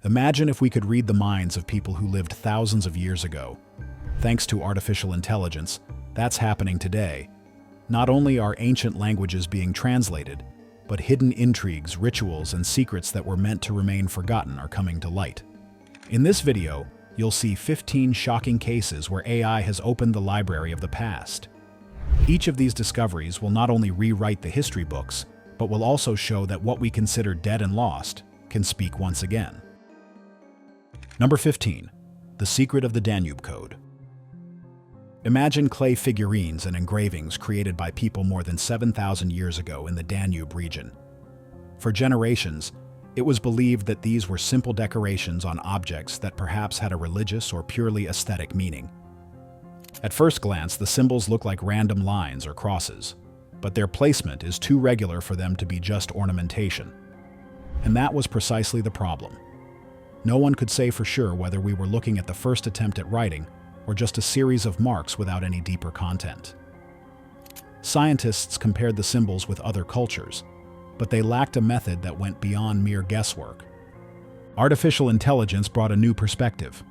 Imagine if we could read the minds of people who lived thousands of years ago. Thanks to artificial intelligence, that's happening today. Not only are ancient languages being translated, but hidden intrigues, rituals, and secrets that were meant to remain forgotten are coming to light. In this video, you'll see 15 shocking cases where AI has opened the library of the past. Each of these discoveries will not only rewrite the history books, but will also show that what we consider dead and lost can speak once again. Number 15. The Secret of the Danube Code. Imagine clay figurines and engravings created by people more than 7,000 years ago in the Danube region. For generations, it was believed that these were simple decorations on objects that perhaps had a religious or purely aesthetic meaning. At first glance, the symbols look like random lines or crosses, but their placement is too regular for them to be just ornamentation. And that was precisely the problem. No one could say for sure whether we were looking at the first attempt at writing or just a series of marks without any deeper content. Scientists compared the symbols with other cultures, but they lacked a method that went beyond mere guesswork. Artificial intelligence brought a new perspective.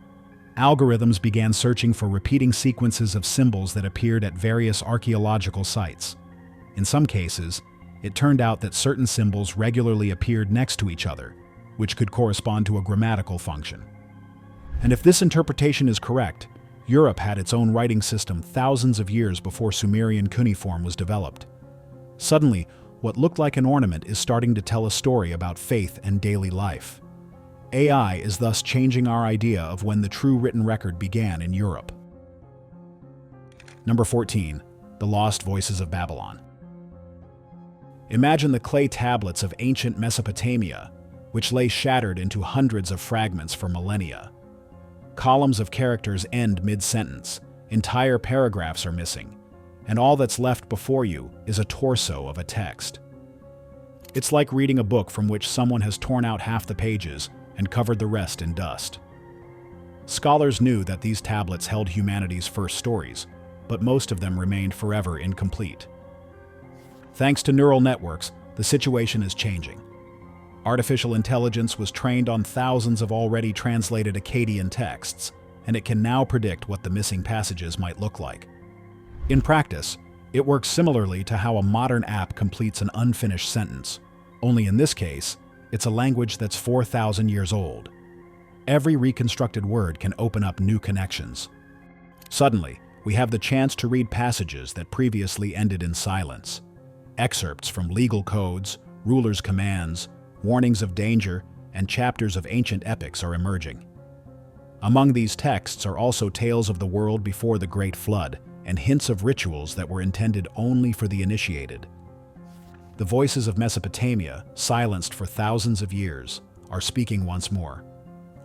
Algorithms began searching for repeating sequences of symbols that appeared at various archaeological sites. In some cases, it turned out that certain symbols regularly appeared next to each other, which could correspond to a grammatical function. And if this interpretation is correct, Europe had its own writing system thousands of years before Sumerian cuneiform was developed. Suddenly, what looked like an ornament is starting to tell a story about faith and daily life. AI is thus changing our idea of when the true written record began in Europe. Number 14. The Lost Voices of Babylon. Imagine the clay tablets of ancient Mesopotamia, which lay shattered into hundreds of fragments for millennia. Columns of characters end mid-sentence, entire paragraphs are missing, and all that's left before you is a torso of a text. It's like reading a book from which someone has torn out half the pages and covered the rest in dust. Scholars knew that these tablets held humanity's first stories, but most of them remained forever incomplete. Thanks to neural networks, the situation is changing. Artificial intelligence was trained on thousands of already translated Akkadian texts, and it can now predict what the missing passages might look like. In practice, it works similarly to how a modern app completes an unfinished sentence, only in this case, it's a language that's 4,000 years old. Every reconstructed word can open up new connections. Suddenly, we have the chance to read passages that previously ended in silence. Excerpts from legal codes, rulers' commands, warnings of danger, and chapters of ancient epics are emerging. Among these texts are also tales of the world before the Great Flood and hints of rituals that were intended only for the initiated. The voices of Mesopotamia, silenced for thousands of years, are speaking once more.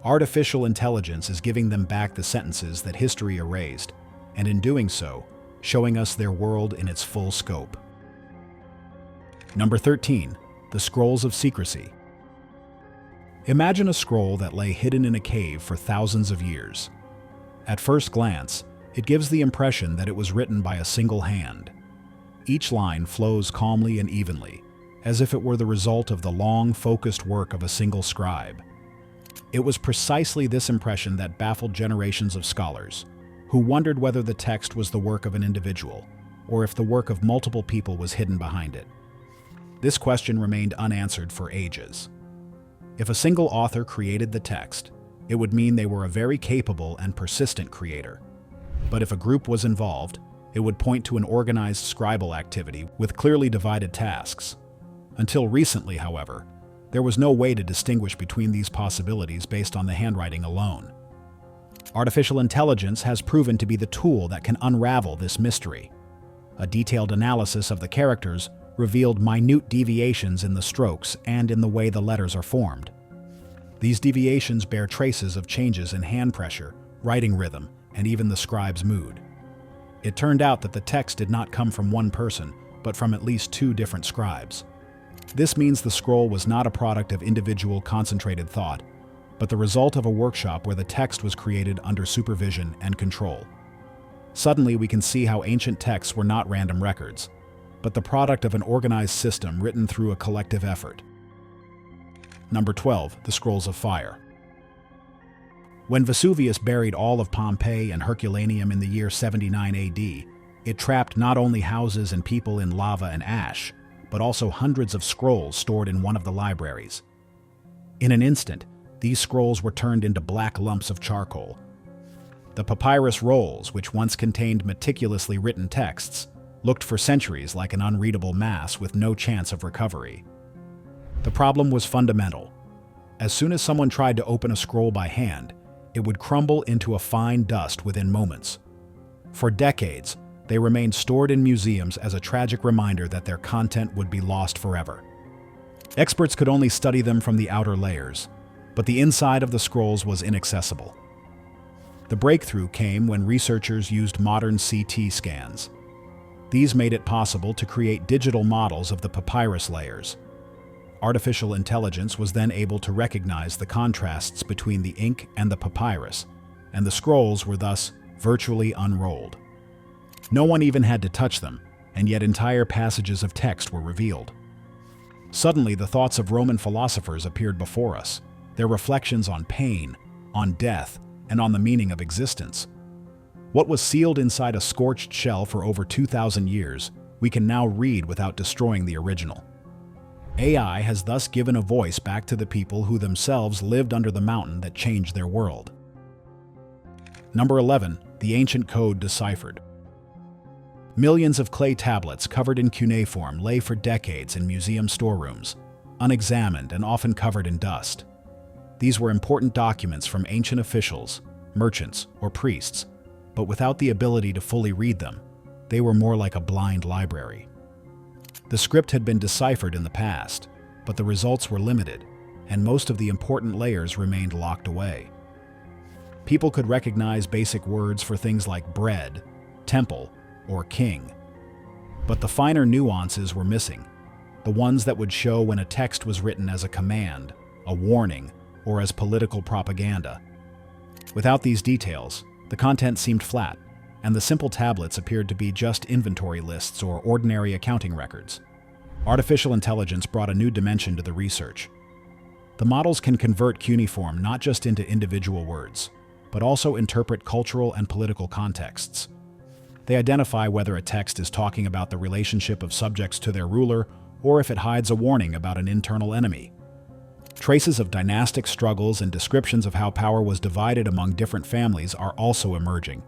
Artificial intelligence is giving them back the sentences that history erased, and in doing so, showing us their world in its full scope. Number 13. The Scrolls of Secrecy. Imagine a scroll that lay hidden in a cave for thousands of years. At first glance, it gives the impression that it was written by a single hand. Each line flows calmly and evenly, as if it were the result of the long, focused work of a single scribe. It was precisely this impression that baffled generations of scholars, who wondered whether the text was the work of an individual, or if the work of multiple people was hidden behind it. This question remained unanswered for ages. If a single author created the text, it would mean they were a very capable and persistent creator. But if a group was involved, it would point to an organized scribal activity with clearly divided tasks. Until recently, however, there was no way to distinguish between these possibilities based on the handwriting alone. Artificial intelligence has proven to be the tool that can unravel this mystery. A detailed analysis of the characters revealed minute deviations in the strokes and in the way the letters are formed. These deviations bear traces of changes in hand pressure, writing rhythm, and even the scribe's mood. It turned out that the text did not come from one person, but from at least 2 different scribes. This means the scroll was not a product of individual concentrated thought, but the result of a workshop where the text was created under supervision and control. Suddenly, we can see how ancient texts were not random records, but the product of an organized system written through a collective effort. Number 12. The Scrolls of Fire. When Vesuvius buried all of Pompeii and Herculaneum in the year 79 AD, it trapped not only houses and people in lava and ash, but also hundreds of scrolls stored in one of the libraries. In an instant, these scrolls were turned into black lumps of charcoal. The papyrus rolls, which once contained meticulously written texts, looked for centuries like an unreadable mass with no chance of recovery. The problem was fundamental. As soon as someone tried to open a scroll by hand, it would crumble into a fine dust within moments. For decades, they remained stored in museums as a tragic reminder that their content would be lost forever. Experts could only study them from the outer layers, but the inside of the scrolls was inaccessible. The breakthrough came when researchers used modern CT scans. These made it possible to create digital models of the papyrus layers. Artificial intelligence was then able to recognize the contrasts between the ink and the papyrus, and the scrolls were thus virtually unrolled. No one even had to touch them, and yet entire passages of text were revealed. Suddenly, the thoughts of Roman philosophers appeared before us, their reflections on pain, on death, and on the meaning of existence. What was sealed inside a scorched shell for over 2,000 years, we can now read without destroying the original. AI has thus given a voice back to the people who themselves lived under the mountain that changed their world. Number 11. The Ancient Code Deciphered. Millions of clay tablets covered in cuneiform lay for decades in museum storerooms, unexamined and often covered in dust. These were important documents from ancient officials, merchants, or priests, but without the ability to fully read them, they were more like a blind library. The script had been deciphered in the past, but the results were limited, and most of the important layers remained locked away. People could recognize basic words for things like bread, temple, or king. But the finer nuances were missing, the ones that would show when a text was written as a command, a warning, or as political propaganda. Without these details, the content seemed flat, and the simple tablets appeared to be just inventory lists or ordinary accounting records. Artificial intelligence brought a new dimension to the research. The models can convert cuneiform not just into individual words, but also interpret cultural and political contexts. They identify whether a text is talking about the relationship of subjects to their ruler or if it hides a warning about an internal enemy. Traces of dynastic struggles and descriptions of how power was divided among different families are also emerging.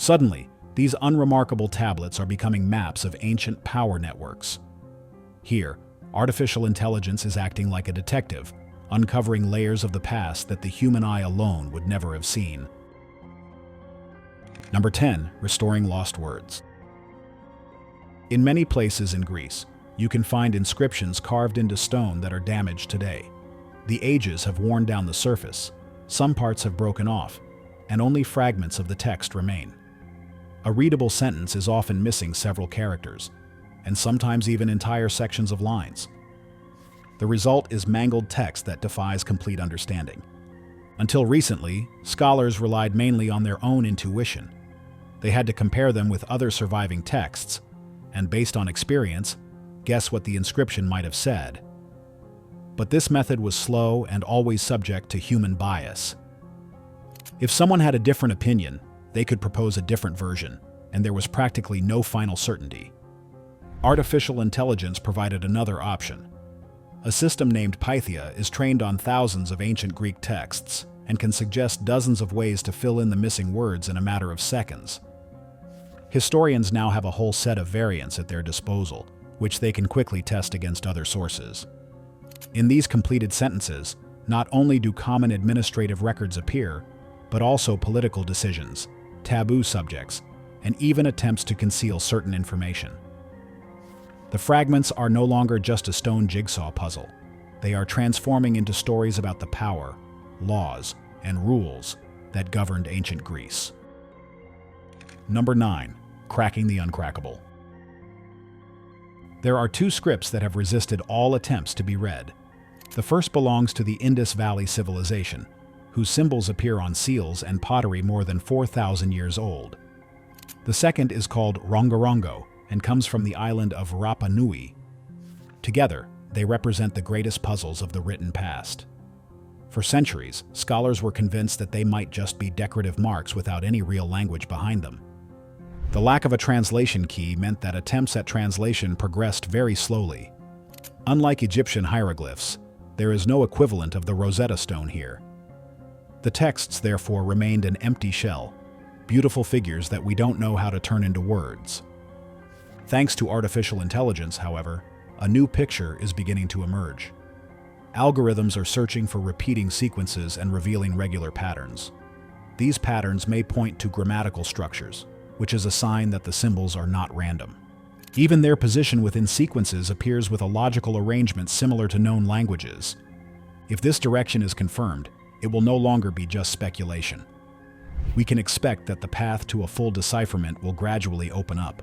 Suddenly, these unremarkable tablets are becoming maps of ancient power networks. Here, artificial intelligence is acting like a detective, uncovering layers of the past that the human eye alone would never have seen. Number 10. Restoring lost words. In many places in Greece, you can find inscriptions carved into stone that are damaged today. The ages have worn down the surface, some parts have broken off, and only fragments of the text remain. A readable sentence is often missing several characters, and sometimes even entire sections of lines. The result is mangled text that defies complete understanding. Until recently, scholars relied mainly on their own intuition. They had to compare them with other surviving texts, and based on experience, guess what the inscription might have said. But this method was slow and always subject to human bias. If someone had a different opinion, they could propose a different version, and there was practically no final certainty. Artificial intelligence provided another option. A system named Pythia is trained on thousands of ancient Greek texts and can suggest dozens of ways to fill in the missing words in a matter of seconds. Historians now have a whole set of variants at their disposal, which they can quickly test against other sources. In these completed sentences, not only do common administrative records appear, but also political decisions, taboo subjects, and even attempts to conceal certain information. The fragments are no longer just a stone jigsaw puzzle. They are transforming into stories about the power, laws, and rules that governed ancient Greece. Number 9. Cracking the uncrackable. There are two scripts that have resisted all attempts to be read. The first belongs to the Indus Valley Civilization, whose symbols appear on seals and pottery more than 4,000 years old. The second is called Rongorongo and comes from the island of Rapa Nui. Together, they represent the greatest puzzles of the written past. For centuries, scholars were convinced that they might just be decorative marks without any real language behind them. The lack of a translation key meant that attempts at translation progressed very slowly. Unlike Egyptian hieroglyphs, there is no equivalent of the Rosetta Stone here. The texts, therefore, remained an empty shell, beautiful figures that we don't know how to turn into words. Thanks to artificial intelligence, however, a new picture is beginning to emerge. Algorithms are searching for repeating sequences and revealing regular patterns. These patterns may point to grammatical structures, which is a sign that the symbols are not random. Even their position within sequences appears with a logical arrangement similar to known languages. If this direction is confirmed, it will no longer be just speculation. We can expect that the path to a full decipherment will gradually open up.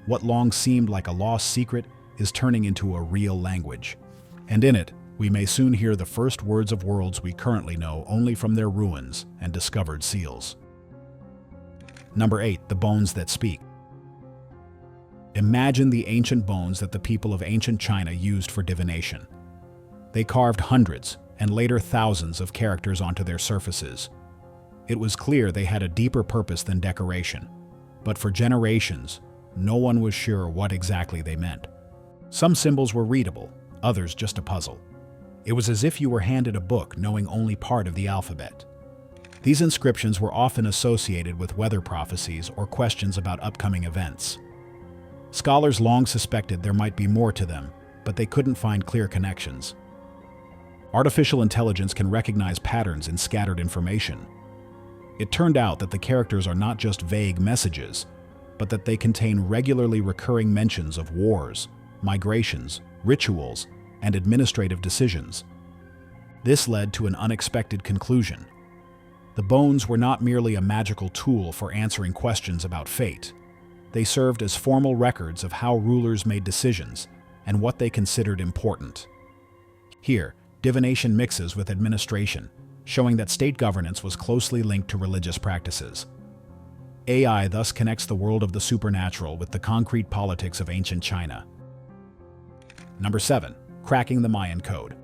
What long seemed like a lost secret is turning into a real language. And in it, we may soon hear the first words of worlds we currently know only from their ruins and discovered seals. Number 8. The bones that speak. Imagine the ancient bones that the people of ancient China used for divination. They carved hundreds and later thousands of characters onto their surfaces. It was clear they had a deeper purpose than decoration, but for generations, no one was sure what exactly they meant. Some symbols were readable, others just a puzzle. It was as if you were handed a book knowing only part of the alphabet. These inscriptions were often associated with weather prophecies or questions about upcoming events. Scholars long suspected there might be more to them, but they couldn't find clear connections. Artificial intelligence can recognize patterns in scattered information. It turned out that the characters are not just vague messages, but that they contain regularly recurring mentions of wars, migrations, rituals, and administrative decisions. This led to an unexpected conclusion. The bones were not merely a magical tool for answering questions about fate. They served as formal records of how rulers made decisions and what they considered important. Here, divination mixes with administration, showing that state governance was closely linked to religious practices. AI thus connects the world of the supernatural with the concrete politics of ancient China. Number 7. Cracking the Mayan code.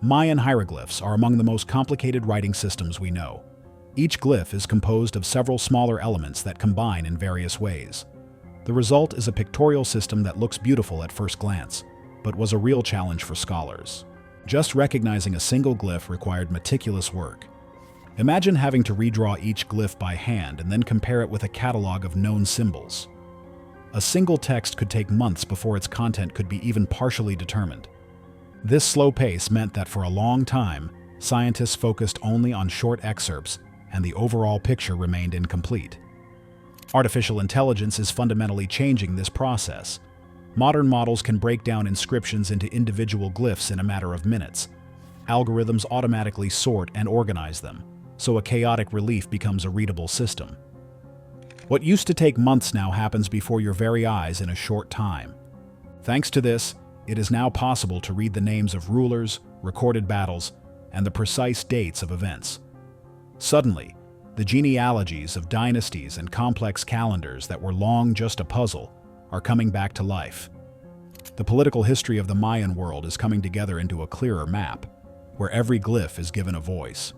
Mayan hieroglyphs are among the most complicated writing systems we know. Each glyph is composed of several smaller elements that combine in various ways. The result is a pictorial system that looks beautiful at first glance, but was a real challenge for scholars. Just recognizing a single glyph required meticulous work. Imagine having to redraw each glyph by hand and then compare it with a catalog of known symbols. A single text could take months before its content could be even partially determined. This slow pace meant that for a long time, scientists focused only on short excerpts, and the overall picture remained incomplete. Artificial intelligence is fundamentally changing this process. Modern models can break down inscriptions into individual glyphs in a matter of minutes. Algorithms automatically sort and organize them, so a chaotic relief becomes a readable system. What used to take months now happens before your very eyes in a short time. Thanks to this, it is now possible to read the names of rulers, recorded battles, and the precise dates of events. Suddenly, the genealogies of dynasties and complex calendars that were long just a puzzle are coming back to life. The political history of the Mayan world is coming together into a clearer map, where every glyph is given a voice.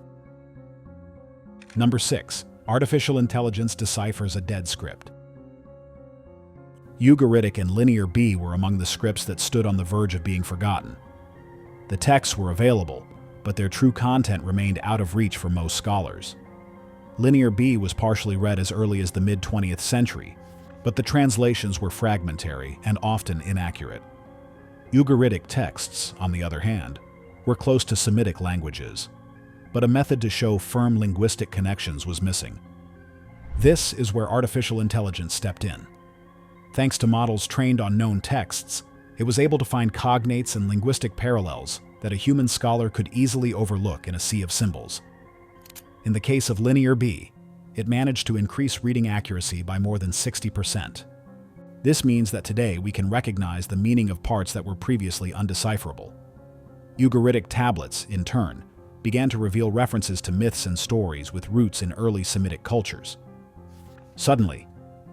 Number 6. Artificial intelligence deciphers a dead script. Ugaritic and Linear B were among the scripts that stood on the verge of being forgotten. The texts were available, but their true content remained out of reach for most scholars. Linear B was partially read as early as the mid-20th century, but the translations were fragmentary and often inaccurate. Ugaritic texts, on the other hand, were close to Semitic languages, but a method to show firm linguistic connections was missing. This is where artificial intelligence stepped in. Thanks to models trained on known texts, it was able to find cognates and linguistic parallels that a human scholar could easily overlook in a sea of symbols. In the case of Linear B, it managed to increase reading accuracy by more than 60%. This means that today we can recognize the meaning of parts that were previously undecipherable. Ugaritic tablets, in turn, began to reveal references to myths and stories with roots in early Semitic cultures. Suddenly,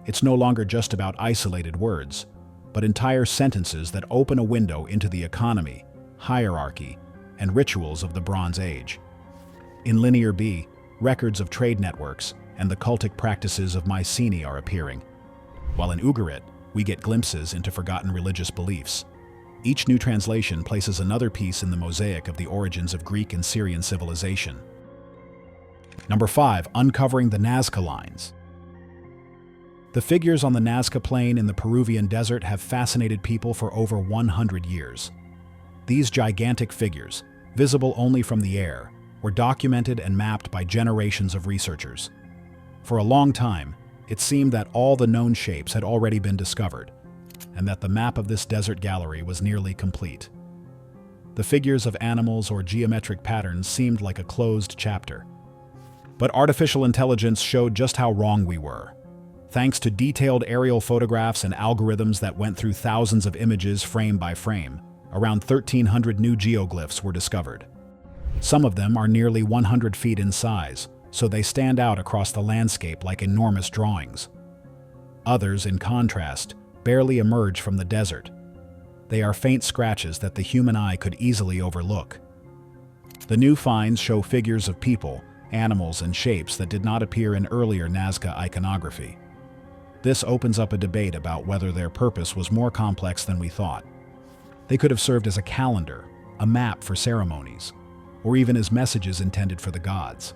it's no longer just about isolated words, but entire sentences that open a window into the economy, hierarchy, and rituals of the Bronze Age. In Linear B, records of trade networks and the cultic practices of Mycenae are appearing, while in Ugarit, we get glimpses into forgotten religious beliefs. Each new translation places another piece in the mosaic of the origins of Greek and Syrian civilization. Number 5. Uncovering the Nazca Lines. The figures on the Nazca Plain in the Peruvian desert have fascinated people for over 100 years. These gigantic figures, visible only from the air, were documented and mapped by generations of researchers. For a long time, it seemed that all the known shapes had already been discovered, and that the map of this desert gallery was nearly complete. The figures of animals or geometric patterns seemed like a closed chapter. But artificial intelligence showed just how wrong we were. Thanks to detailed aerial photographs and algorithms that went through thousands of images frame by frame, around 1,300 new geoglyphs were discovered. Some of them are nearly 100 feet in size, so they stand out across the landscape like enormous drawings. Others, in contrast, barely emerge from the desert. They are faint scratches that the human eye could easily overlook. The new finds show figures of people, animals, and shapes that did not appear in earlier Nazca iconography. This opens up a debate about whether their purpose was more complex than we thought. They could have served as a calendar, a map for ceremonies, or even as messages intended for the gods.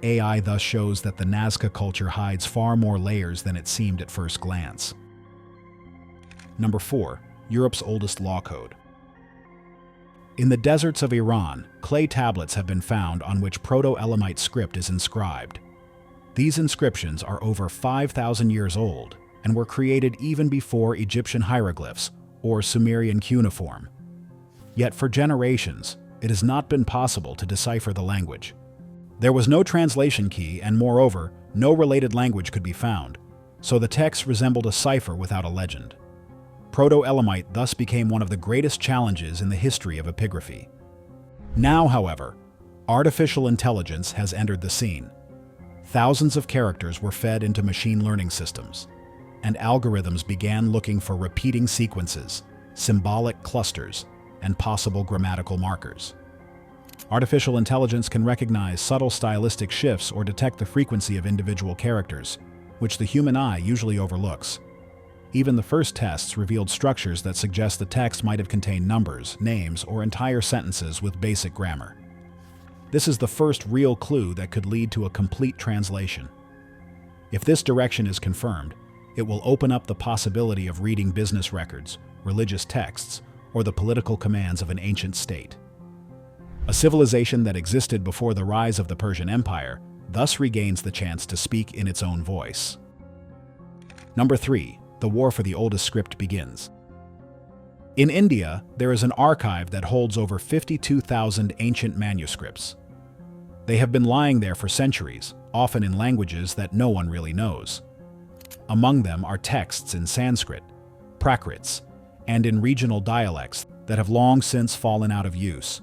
AI thus shows that the Nazca culture hides far more layers than it seemed at first glance. Number 4. Europe's oldest law code. In the deserts of Iran, clay tablets have been found on which Proto-Elamite script is inscribed. These inscriptions are over 5,000 years old and were created even before Egyptian hieroglyphs or Sumerian cuneiform. Yet for generations, it has not been possible to decipher the language. There was no translation key and, moreover, no related language could be found, so the text resembled a cipher without a legend. Proto-Elamite thus became one of the greatest challenges in the history of epigraphy. Now, however, artificial intelligence has entered the scene. Thousands of characters were fed into machine learning systems, and algorithms began looking for repeating sequences, symbolic clusters, and possible grammatical markers. Artificial intelligence can recognize subtle stylistic shifts or detect the frequency of individual characters, which the human eye usually overlooks. Even the first tests revealed structures that suggest the text might have contained numbers, names, or entire sentences with basic grammar. This is the first real clue that could lead to a complete translation. If this direction is confirmed, it will open up the possibility of reading business records, religious texts, or the political commands of an ancient state. A civilization that existed before the rise of the Persian Empire thus regains the chance to speak in its own voice. Number 3. The war for the oldest script begins. In India, there is an archive that holds over 52,000 ancient manuscripts. They have been lying there for centuries, often in languages that no one really knows. Among them are texts in Sanskrit, Prakrits, and in regional dialects that have long since fallen out of use.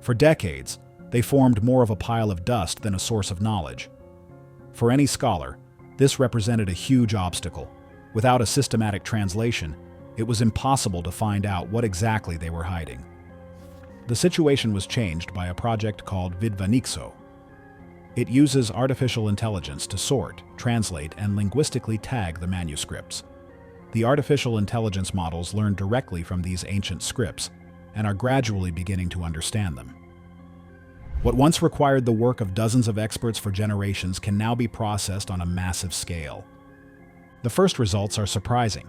For decades, they formed more of a pile of dust than a source of knowledge. For any scholar, this represented a huge obstacle. Without a systematic translation, it was impossible to find out what exactly they were hiding. The situation was changed by a project called Vidvanixo. It uses artificial intelligence to sort, translate, and linguistically tag the manuscripts. The artificial intelligence models learn directly from these ancient scripts and are gradually beginning to understand them. What once required the work of dozens of experts for generations can now be processed on a massive scale. The first results are surprising.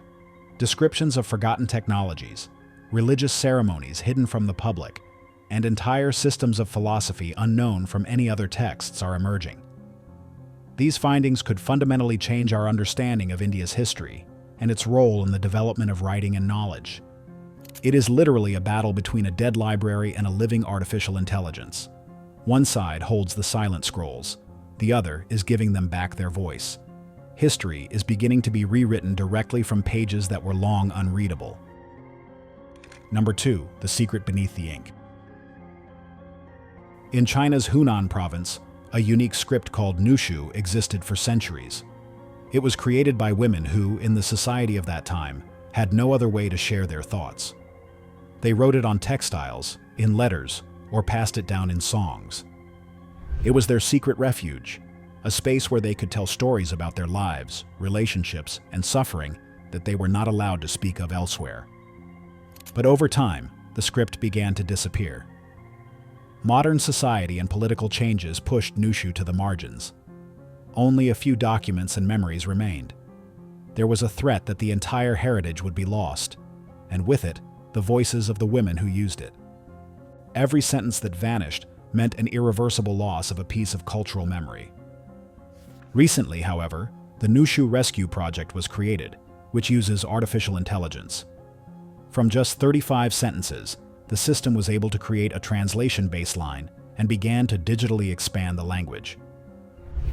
Descriptions of forgotten technologies, religious ceremonies hidden from the public, and entire systems of philosophy unknown from any other texts are emerging. These findings could fundamentally change our understanding of India's history and its role in the development of writing and knowledge. It is literally a battle between a dead library and a living artificial intelligence. One side holds the silent scrolls, the other is giving them back their voice. History is beginning to be rewritten directly from pages that were long unreadable. Number 2. The secret beneath the ink. In China's Hunan province, a unique script called Nushu existed for centuries. It was created by women who, in the society of that time, had no other way to share their thoughts. They wrote it on textiles, in letters, or passed it down in songs. It was their secret refuge, a space where they could tell stories about their lives, relationships, and suffering that they were not allowed to speak of elsewhere. But over time, the script began to disappear. Modern society and political changes pushed Nushu to the margins. Only a few documents and memories remained. There was a threat that the entire heritage would be lost, and with it, the voices of the women who used it. Every sentence that vanished meant an irreversible loss of a piece of cultural memory. Recently, however, the Nushu Rescue Project was created, which uses artificial intelligence. From just 35 sentences, the system was able to create a translation baseline and began to digitally expand the language.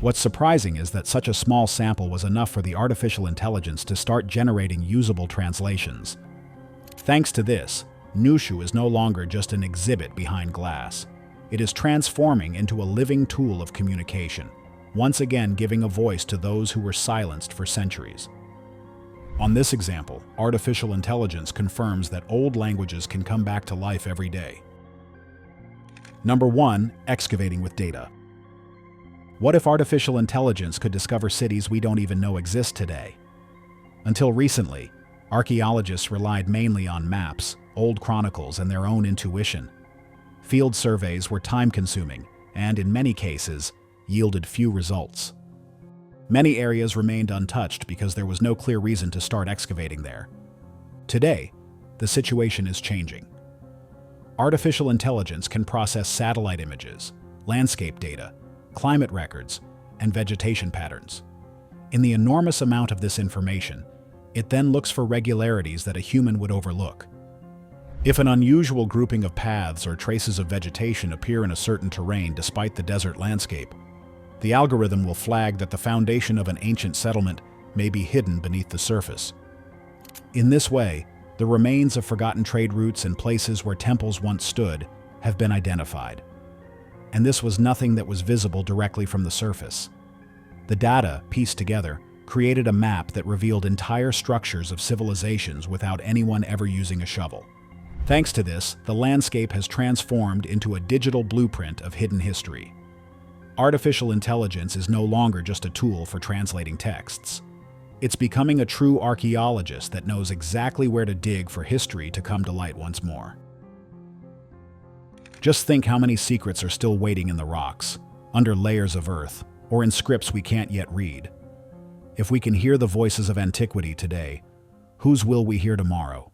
What's surprising is that such a small sample was enough for the artificial intelligence to start generating usable translations. Thanks to this, Nushu is no longer just an exhibit behind glass. It is transforming into a living tool of communication, once again giving a voice to those who were silenced for centuries. On this example, artificial intelligence confirms that old languages can come back to life every day. Number 1. Excavating with data. What if artificial intelligence could discover cities we don't even know exist today? Until recently, archaeologists relied mainly on maps, old chronicles, and their own intuition. Field surveys were time-consuming and, in many cases, yielded few results. Many areas remained untouched because there was no clear reason to start excavating there. Today, the situation is changing. Artificial intelligence can process satellite images, landscape data, climate records, and vegetation patterns. In the enormous amount of this information, it then looks for regularities that a human would overlook. If an unusual grouping of paths or traces of vegetation appear in a certain terrain despite the desert landscape, the algorithm will flag that the foundation of an ancient settlement may be hidden beneath the surface. In this way, the remains of forgotten trade routes and places where temples once stood have been identified. And this was nothing that was visible directly from the surface. The data, pieced together, created a map that revealed entire structures of civilizations without anyone ever using a shovel. Thanks to this, the landscape has transformed into a digital blueprint of hidden history. Artificial intelligence is no longer just a tool for translating texts. It's becoming a true archaeologist that knows exactly where to dig for history to come to light once more. Just think how many secrets are still waiting in the rocks, under layers of earth, or in scripts we can't yet read. If we can hear the voices of antiquity today, whose will we hear tomorrow?